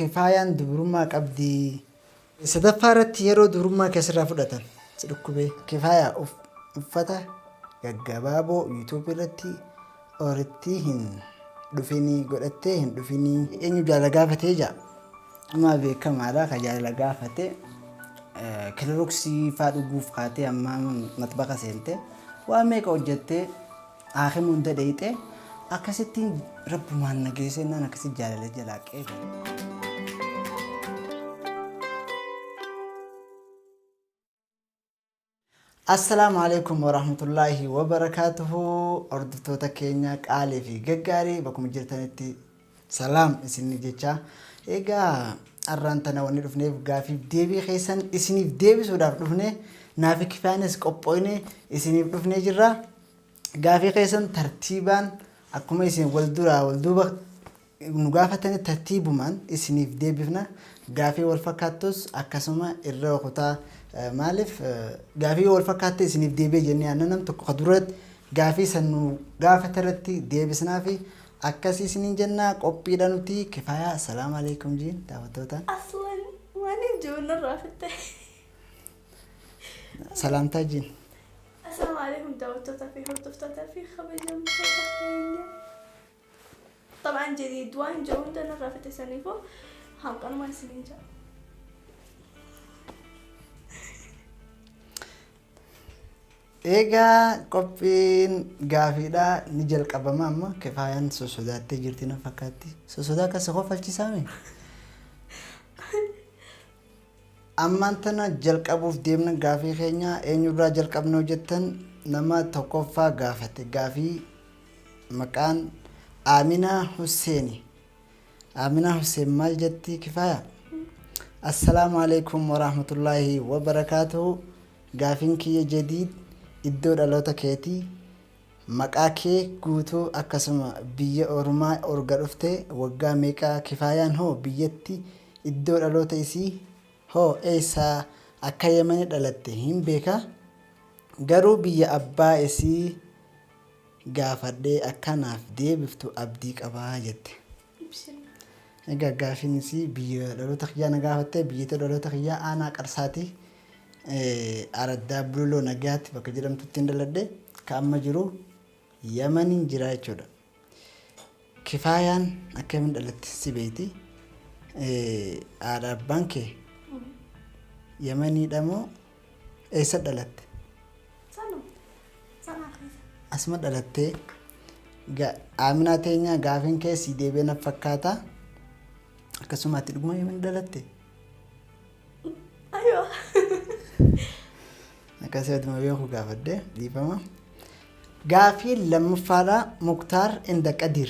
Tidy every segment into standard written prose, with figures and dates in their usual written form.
kifaayaan dubrummaa qabdi. Sadaffaa irratti yeroo dubrummaa keessirraa fudhatan dhukkubee kifaayaa uffata gaggabaaboo YouTube irratti oritti hin dhufinii godhattee hin dhufinii eenyu jaalala gaafatee jaa amma beekamaadha ka jaalala gaafate kilooroksii faa dhuguuf kaatee amma matbaqa seente waan meeqa hojjettee aakhimuu hunda dheeyxee akkasittiin rabbumaan nageessennaan akkasitti jaalala jalaa qeebalee. Assalamu alaikum warahmatullahi wabarakatuhu. Hordoftoota keenya qaalee fi gaggaarii bakkuma jirtanitti salaam isinii jecha. Egaa arraan tana wanni dhufneef gaafiif deebii keessan isiniif deebisuudhaaf dhufne naaf kifaanis qophooyne isiniif dhufnee jirra. Gaafii keessan tartiibaan akkuma isin wal duuba nu gaafatanii tartiibumaan isiniif deebifna. Gaafii wal fakkaattus akkasuma irra kutaa maaliif gaafii wal fakkaatte isiniif deebi'ee jennee aannan tokko duratti gaafii sannu gaafatarratti deebisnaa fi akkasii isiniin jennaa qophiidha nuti kifaayaa assalaamu alaikum jiin daawwattoota. Aslan waan joona raafatte. Salaamtaa jiin. Assalaamu alaikum daawwattoota fi hordoftoota fi kabajamtoota keenya. Tabaan jedhee du'aan joona raafatte saniifoo hanqanuma isiniin jira. Egaa qophiin gaafiidha ni jalqabama amma kifaayaan sosodaattee jirti na fakkaatti. Sosodaa akkasa qofalchisaame. Ammaan tana jalqabuuf deemna gaafii keenya eenyurraa jalqabnoo jettan nama tokkoffaa gaafate gaafii maqaan Aminaa Husseeni. Aminaa Hussein maal jetti kifaaya? Assalaamu alaikum warahmatullahi wabarakatuhu. Gaafiin kiyya jadiid iddoo dhaloota keetii maqaa kee guutuu akkasuma biyya ormaa orga dhuftee waggaa meeqaa kifaayaan hoo biyyatti iddoo dhaloota isii hoo eessaa akka Yemeni dhalatte hin beeka garuu biyya abbaa isii gaafadhee akkanaaf deebiftu abdii qabaa jette. Egaa gaafiin isii biyya dhaloota kiyyaa na gaafattee biyya dhaloota kiyyaa aanaa Qarsaatii. Araddaa Bululoo Nagaatti bakka jedhamtutti daladhe ka amma jiru Yemeniin jira jechuudha. Kifaayaan akkamiin dhalatte si beekti? Haadha abbaan kee Yemeniidha moo eessa dhalatte? Asuma dhalattee Aminaa teenya gaafiin kee si deebi'ee na fakkaata. Akkasuma ati dhuguma Yemen dhalatte? Aywa. Akkasii ma beeku gaafadhe dhiifama. Gaafii lammaffaadha Muktaar Inda Qadir.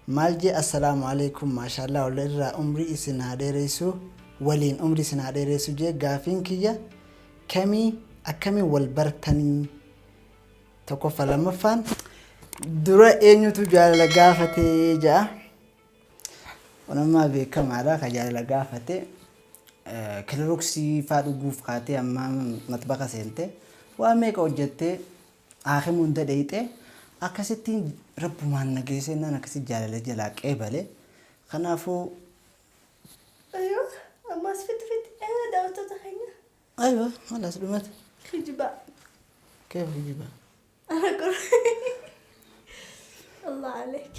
Maal jee assalaamu alaikum maashaallah walirraa umrii isin haa dheeressu waliin umrii isin haa dheeressu jee gaafiin kiyya kamii akkamii wal bartanii tokkoffaa lammaffaan dura eenyutu jaalala gaafatee jaa onamaa beekamaadha ka jaalala gaafate. Kilooroksii faa dhuguuf kaatee amma matbaqa seente waan meeqa hojjettee aakhimuu hunda dheeyxee akkasittiin rabbumaan nageessennaan akkasitti jaalala jalaa qeebalee kanaafuu. Aywa ammas fitti daawwattoota keenya. Aywa halas dhumate. Kijibaa. Keef kijibaa. Allah aleek.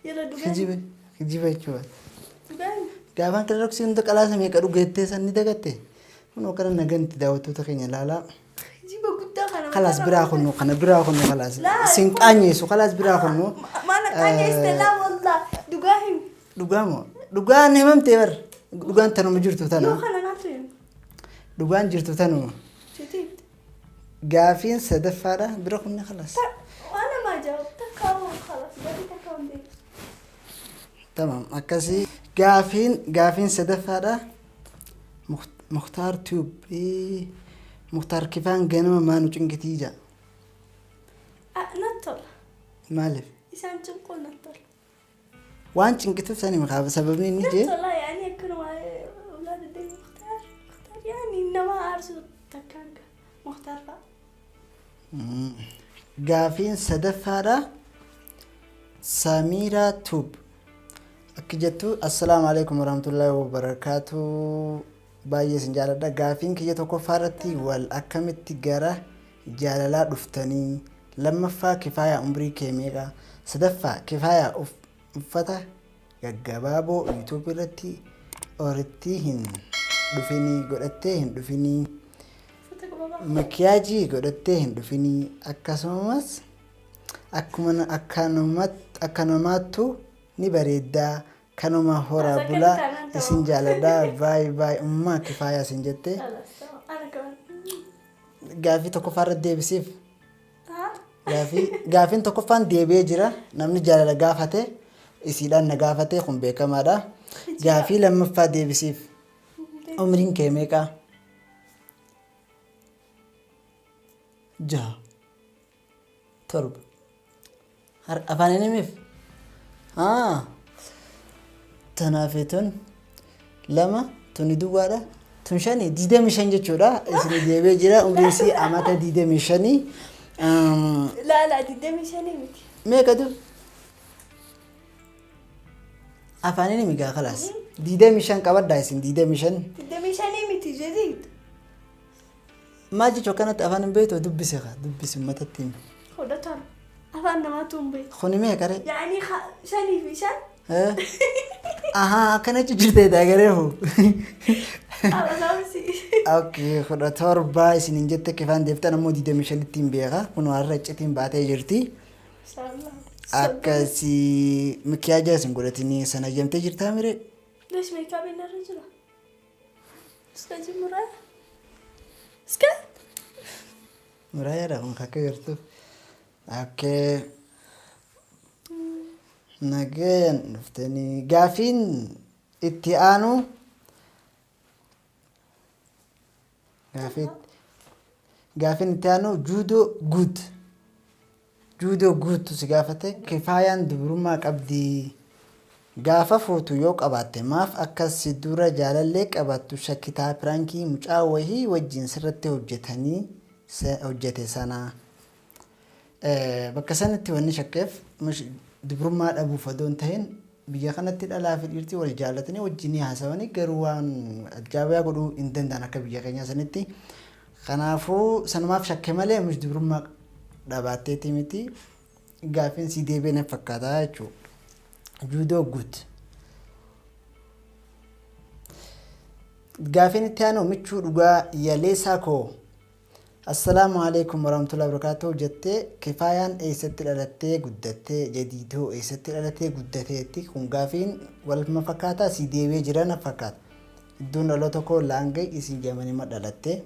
Yeroo dhugaa. Kijiba jechuudha. Dhugaan. Gaafaan kilooroksii hunda qalaasa meeqa dhugeettee san ni dagatte? Kun kana naganti daawwattoota keenya laalaa. Kijiba guddaa kana. Khalaas biraa kunnu kana biraa kunnu khalaas. Isin qaanyeessu khalaas biraa kunnu. Mana qaanyeessite laa wallah dhugaa hin. Dhugaa moo? Dhugaan himamtee bar. Dhugaan tanuma jirtu tana. Yoo kana naatu hin. Dhugaan jirtu tanuma. Chitiit. Gaafiin sadaffaadha bira kunni khalaas. Waana maa jawaab takkaawwan khalaas gadi takkaawwan deemu. Tamam akkasii. Gaafiin sadaffaadha Muktaar Tube. Muktaar kifaan ganama maanu cinqitii jaa? Nattola. Maaliif? Isaan cinquu nattola. Waan cinqituuf sani maqaa sababni inni jee? Nattola yaani akkanuma ulaada deemu Muktaar yaani nama aarsu takkaan Muktaar fa'a. Gaafiin sadaffaadha Samiraa Tube. Akki jettu assalaamu alaikum warahmatullahi wabarakaatu. Baay'ee sin jaaladha. Gaafiin kiyya tokkoffaa irratti wal akkamitti gara jaalalaa dhuftanii? Lammaffaa kifaayaa umrii kee meeqa? Sadaffaa kifaayaa uffata gaggabaaboo YouTube irratti oritti hin dhufinii godhattee hin dhufinii. Makiyaajii godhattee hin dhufinii. Akkasumas akkanumaattu ni bareeddaa. Kanuma horaa bulaa isin jaaladhaa. Baay baay ummaa kifaayaa isin jette. Gaafii tokkoffaa irratti deebisiif. Gaafiin tokkoffaan deebi'ee jira. Namni jaalala gaafate isiidhaan na gaafate kun beekamaadha. Gaafii lammaffaa deebisiif. Umriin kee meeqa? 6 7 afaan himiif tanaafeetuun 2 tuni duwwaadha tun 5 25 jechuudha. Isin deebi'ee jira. Umriin isii amata 25. Laala 25 miti. Meeqatu? Afaan himi gaa khalaas. 25 qabaddaa isin 25. 25 miti jedhi. Maal jechuu kanatti afaan hin beektu dubbise matatti himi. Hodhatan afaan namaatu hin beeku. Kuni meeqa ree? Yaani 5 fi 5. Akkana jirtee dagareehu. Alaabsi. Okay, 17 isin jette kifaan deeftan ammoo 25 ittiin beeka. Kun warra iccitiin baatee jirti. Akkasii makiyaaja isin godhatanii sana jamtee jirtaa mire? Lees meekaa beelarra jira. Iska jimuraa. Iska. Muraayaadha kun akka jirtu. Okay. Nageen dhuftanii gaafiin itti aanu gaafiin itti aanu juudoo guutu si gaafate kifaayaan dubrummaa qabdi. Gaafa fuutu yoo qabaatte maaf akkas dura jaalallee qabattu shakkitaa piraankii mucaa wahii wajjin sirratti hojjete sana. Bakka sanatti wanni shakkeef dubrummaa dhabuuf odoo hin ta'in biyya kanatti dhalaa fi dhiirtii wal jaallatanii wajjin haasawanii garuu waan ajaa'ibaa godhuu hin danda'an akka biyya keenyaa sanitti. Kanaafuu sanumaaf shakke malee dubrummaa dhabaatteeti miti. Gaafiin si deebi'ee na fakkaata jechuudha. Juudoo guut. Gaafiin itti aanu michuu dhugaa yaleessaa koo. Assalaamu alaikum warahmatullahi wabarakatuh jettee kifaayaan eessatti dhalattee guddattee jadiidoo eessatti dhalattee guddateetti kun gaafiin wal fakkaataa si deebi'ee jira na fakkaata. Iddoon dhaloota koo laangee isin jamanima dhalattee.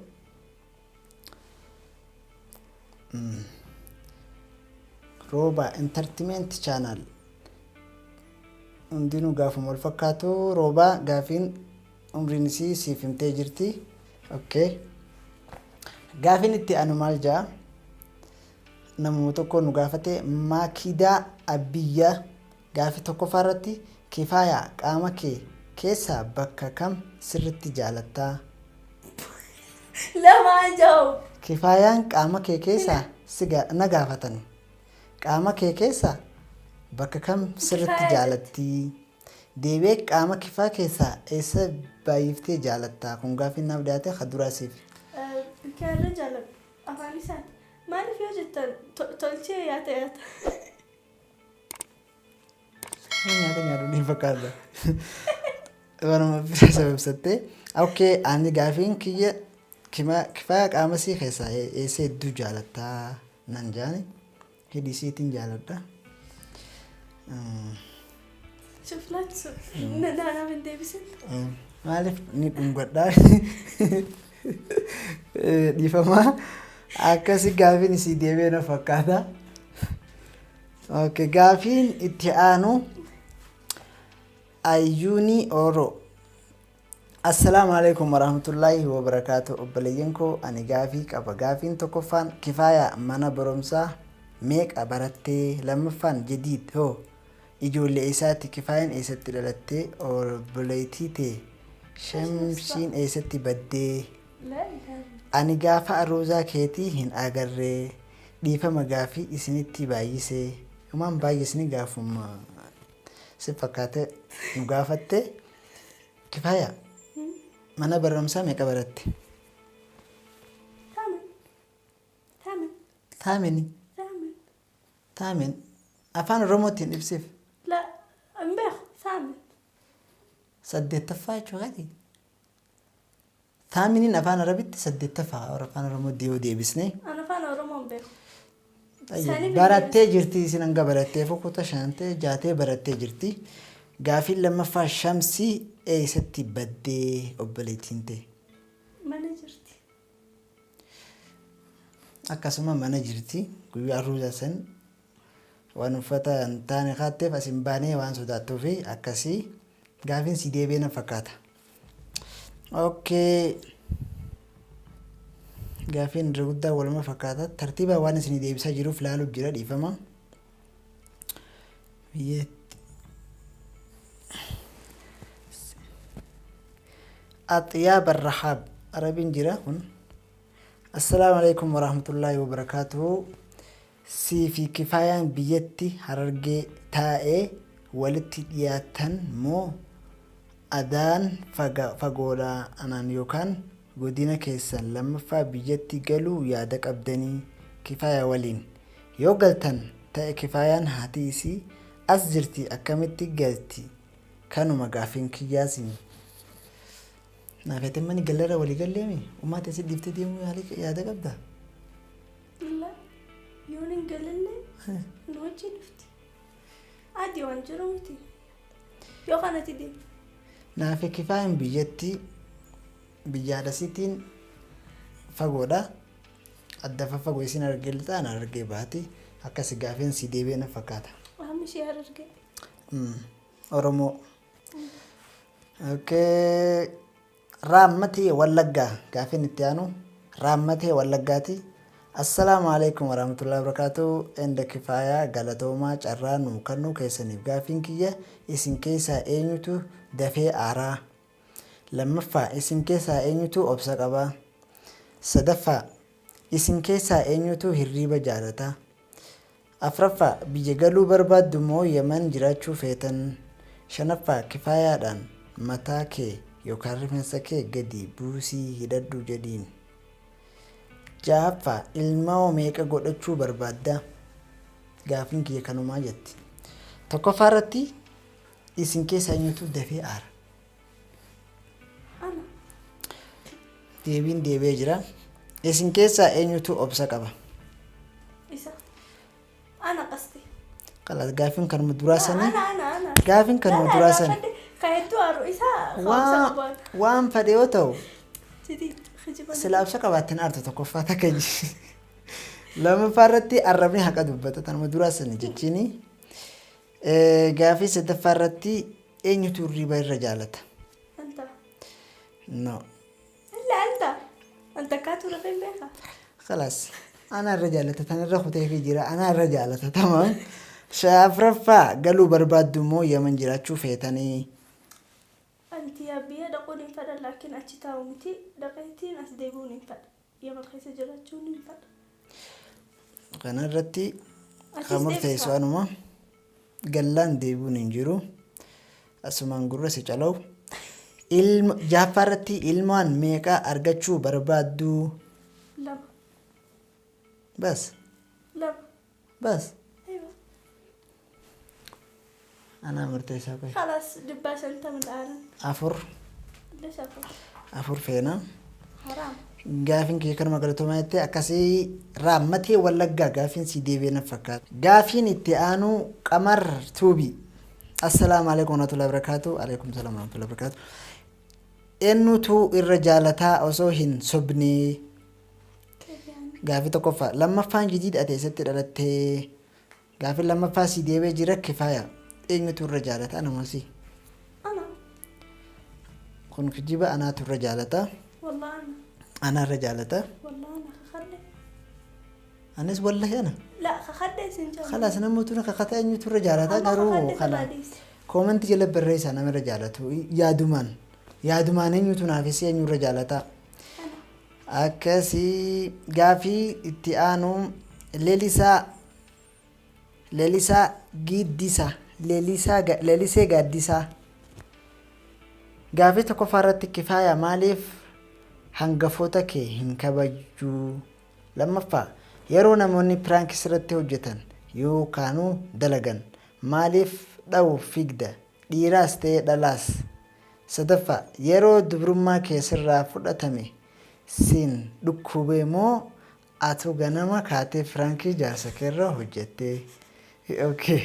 Rooba entertainment channel. Hundinuu gaafuma wal fakkaatu rooba gaafiin umriin isii siif himtee jirti. Okay. Gaafiin itti aanu maal jaa? Namuma tokko nu gaafate Maakidaa Abiyyaa gaafii tokkoffaa irratti kifaayaa qaama kee keessaa bakka kam sirritti jaalattaa? Lamaa jahu. Kifaayaan qaama kee keessaa na gaafatan. Qaama kee keessaa bakka kam sirritti jaalattii? Deebi'ee qaama kifaa keessaa eessa baay'iftee jaalattaa? Kun gaafii naaf dhiyaate kaduraasiif. Kaya jalan afaan isaan maaliif yoo jettan tolchee yaata. Nyaata nyaaduu ni fakkaata. Wanuma bira sababsattee. Okay, ani gaafiin kiyya kifaaya qaama sii keessaa eessa hedduu jaalattaa nan jaani. Hidhii siitiin jaaladha. Shuflaatu naannoo hin deebisin. Maaliif ni dhungadhaa? Dhiifamaa akkasi gaafiin isii deebi'ee na fakkaata. Okay, gaafiin itti aanu Ayyuunii Ooroo. Assalaamu alaikum warahmatullahi wabarakatuh. Obboleeyyan koo ani gaafii qaba. Gaafiin tokkoffaan kifaayaa mana barumsaa meeqa barattee? Lammaffaan jadiid hoo ijoollee isaatti kifaayaan eessatti dhalattee? Obboleettii tee shamsiin eessatti baddee? Ani gaafa aroozaa keetii hin agarree. Dhiifama gaafii isinitti baay'isee. Umaan baay'isni gaafuma si fakkaate nu gaafatte kifaaya mana barumsaa meeqa baratte? Taamin taamin afaan oromootiin ibsiif لا امبارح ثامن saddeettaffaa jechuudha. Taaminiin afaan arabitti saddeettaffaa afaan oromootti yoo deebisne انا فانا روما امبارح barattee jirti isin hanga barattee fokkota shantee jaatee barattee jirti. Gaafiin lammaffaa shamsii eessatti baddee obboleettiin ta'e? مانجرتي Akkasuma mana jirti guyyaa arruuza san waan uffata hin taane kaatteef asin baanee waan sodaattuu fi akkasii gaafiin si deebi'ee na fakkaata. Okay. Gaafiin irra guddaa waluma fakkaata. Tartiiba waan isin deebisaa jiruuf laaluuf jira dhiifama. Atiyaab Arrahaab Arabiin jira kun. Assalaamu alaikum warahmatullaahi wabarakaatuhu. Sii fi kifaayaan biyyatti Harargee taa'ee walitti dhiyaatan moo adaan fagoodhaa anaan yookaan godina keessan lammaffaa biyyatti galuu yaada qabdanii kifaaya waliin yoo galtan ta'e kifaayaan haati isii as jirti akkamitti galti kanuma gaafiin kiyyaasiin naafeetiin mani gallara walii galleemi uummata isii dhiiftee deemuu yaada qabda. لا يونين قال لي نوجي نفتي عادي وانجروتي يو قناتي دي Naafe kifaayaan biyyatti biyyaadhasiitiin fagoodha. Adda fagoo isin argiltaan argee baati akkas gaafiin si deebi'ee na fakkaata. اهم شيء هرجع Oromoo. Okay. Raammatee Wallaggaa gaafiin itti aanu Raammatee Wallaggaati. Assalaamu alaikum warahmatullahi wabarakatuh. Enda kifaayaa galatoomaa carraa nuu kennuu keessaniif gaafiin kiyya isin keessaa eenyutu dafee aaraa? Lammaffaa isin keessaa eenyutu obsa qabaa? Sadaffaa isin keessaa eenyutu hirriiba jaalataa? Afraffaa biyya galuu barbaaddu moo Yaman jiraachuu feetan? Shanaffaa kifaayaadhaan mataa kee yookaan rifeensa kee gadi buusii hidhadhu jedhiin. Ja'affaa ilmoo meeqa godhachuu barbaadda? Gaafiin kiyya kanumaa jetti. Tokkoffaa irratti isin keessaa eenyutu dafee aara? انا Deebiin deebi'ee jira. Isin keessaa eenyutu obsa qaba? إيسا انا قصدي Qalaas gaafiin kanuma duraa sanii انا gaafiin kanuma duraa sanii كايتو الرئيسة خمسة أبواب waan fedhe yoo ta'u جديد خجبنا silaabsa qabaattin aartu tokkoffaa takka ji. Lammaffaa irratti arrabni haqa dubbata tanuma duraa sanii jechiini. Gaafii sadaffaa irratti eenyutu hirriiba irra jaalata? انت No. الا انت كاتو رفين بيها خلاص أنا الرجالة تنرخ في جرا أنا الرجالة تمام. شافرفا قالوا برباد مو يمن جرا شوفيتني. انت يا بيا دقوني فدا لكن اتشتاو متي دقيتين اسديبوني فدا يا مخيس جراتشوني فدا كان الرتي خمر تيسو أنما قلان ديبون إنجرو أسمان قرص يجلو جافرتي إلمان ميكا أرجعشو بربادو لا بس لا ايوه أنا مرتي ساقي خلاص دباس انت من الان أفر ليش افر أفر فينا حرام gaafin kee kanuma galatoomatti akkasii raammatee Wallaggaa gaafin si deebi'ee na fakkaata. Gaafin itti aanu Qamar Tuubi. Assalaamu alaikum warahmatullahi wabarakatuh. Alaikum salaam warahmatullahi wabarakatuh. Eenyutu irra jaalataa osoo hin sobnee? كيف يعني Gaafii tokkoffaa lammaffaan jidiidha teessatti dhalattee gaafii lammaffaa si deebi'ee jira kifaaya. Eenyutu irra jaalataa namooti? انا Kun kijiba anaatu irra jaalataa. والله انا Ana irra jaalataa. والله انا خخلي Anis wallahi ana. لا خخلي سنجا خلاص namoota kakata eenyutu irra jaalataa garuu kala. Comment jala barreessaa nama irra jaalatu yaadumaan eenyutu naafis eenyu irra jaalataa. Akkasii gaafii itti aanu leelisaa giddisa Leelisee Gaaddisaa. Gaafii tokkoffaa irratti Kifaaya maaliif hangafoota kee hin kabajuu? Lammaffaa yeroo namoonni piraank sirratti hojjetan yookaanuu dalagan maaliif dha'u fiigda dhiiraas ta'ee dhalaas? Sadaffaa yeroo dubrummaa kee sirraa fudhatame siin dhukkubee moo atu ganama kaatee firaankii jaarsa keerra hojjettee? Okay.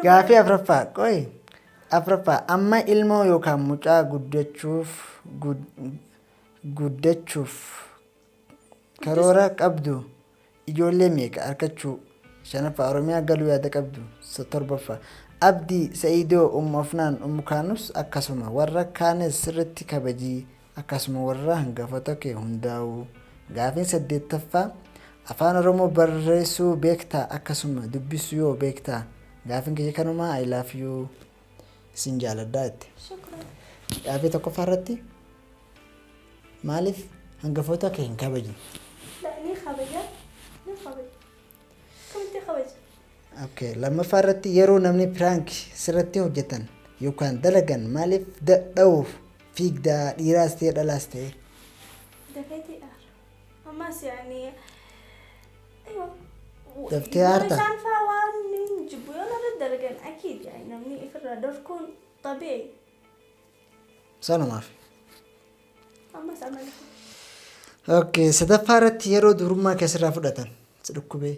Gaafii afraffaa amma ilmoo yookaan mucaa guddachuuf karoora qabdu? Ijoollee meeqa argachuu? Shanaffaa Oromiyaa galuu yaada qabdu? Torbaffaa Abdii Sa'idoo Ummofnaan Ummukaanus akkasuma warra kaanes sirriitti kabajii akkasuma warra hangafoota kee hundaa'u. Gaafiin 8ffaa Afaan Oromoo barreessuu beektaa akkasuma dubbisuu yoo beektaa? Gaafiin kee kanumaa I love you sin jaaladhaa itti. Gaafii tokkoffaa irratti maaliif hangafoota kee hin kabajin? Ni kabaja. Kamitti kabaja? Okay. Lammaffaa irratti yeroo namni piraank sirratti hojjetan yookaan dalagan maaliif dha'uuf fiigdaa dhiiraas ta'e dhalaas ta'e? Dafeetii aara. Ammas yaani daftee aarta? Isaan fa'aa waan jibbu yoo narra dalagan akiid yaani namni ifirraa dorkuun tabii. Sanumaaf. Ammas amala. Okay. Sadaffaa irratti yeroo dubrummaa kee sirraa fudhatan si dhukkubee